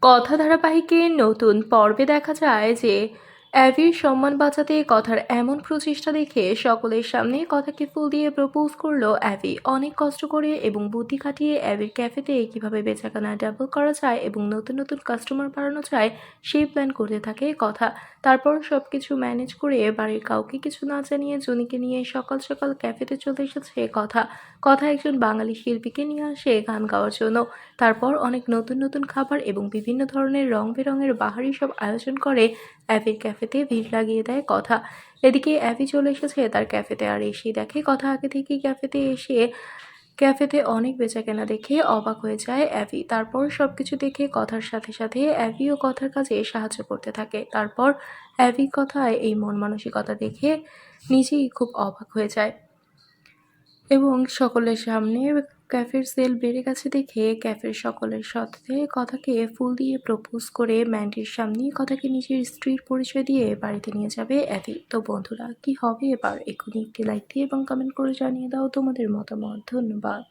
কথা ধারাবাহিকের নতুন পর্বে দেখা যায় যে অ্যাভির সম্মান বাঁচাতে কথার এমন প্রচেষ্টা দেখে সকলের সামনে কথাকে ফুল দিয়ে প্রপোজ করলো অ্যাভি। অনেক কষ্ট করে এবং বুদ্ধি খাটিয়ে অ্যাভির ক্যাফেতে কিভাবে বেচাকেনা ডাবল করা যায় এবং নতুন নতুন কাস্টমার বাড়ানো যায় সেই প্ল্যান করতে থাকে কথা। তারপর সবকিছু ম্যানেজ করে বাড়ির কাউকে কিছু না জানিয়ে জুনিকে নিয়ে সকাল সকাল ক্যাফেতে চলে এসেছে কথা। কথা একজন বাঙালি শিল্পীকে নিয়ে আসে গান গাওয়ার জন্য। তারপর অনেক নতুন নতুন খাবার এবং বিভিন্ন ধরনের রং বেরঙের বাহারি সব আয়োজন করে অ্যাভির ক্যাফেতে ভিড় লাগিয়ে দেয় কথা। এদিকে অ্যাভি চলে এসেছে তার ক্যাফেতে, আর এসে দেখে কথা আগে থেকেই ক্যাফেতে অনেক বেচাকেনা দেখে অবাক হয়ে যায় অ্যাভি। তারপর সবকিছু দেখে কথার সাথে সাথে অ্যাভিও কথার কাজে সাহায্য করতে থাকে। তারপর অ্যাভি কথায় এই মন মানসিকতা দেখে নিজেই খুব অবাক হয়ে যায় এবং সকলের সামনে ক্যাফের সেল বেড়ে গেছে দেখে ক্যাফের সকলের সাথে কথাকে ফুল দিয়ে প্রপোজ করে ম্যান্ডির সামনেই কথাকে নিজের স্ত্রীর পরিচয় দিয়ে বাড়িতে নিয়ে যাবে অ্যাভি। তো বন্ধুরা, কি হবে এবার? এখনই একটি লাইক দিয়ে এবং কমেন্ট করে জানিয়ে দাও তোমাদের মতামত। ধন্যবাদ।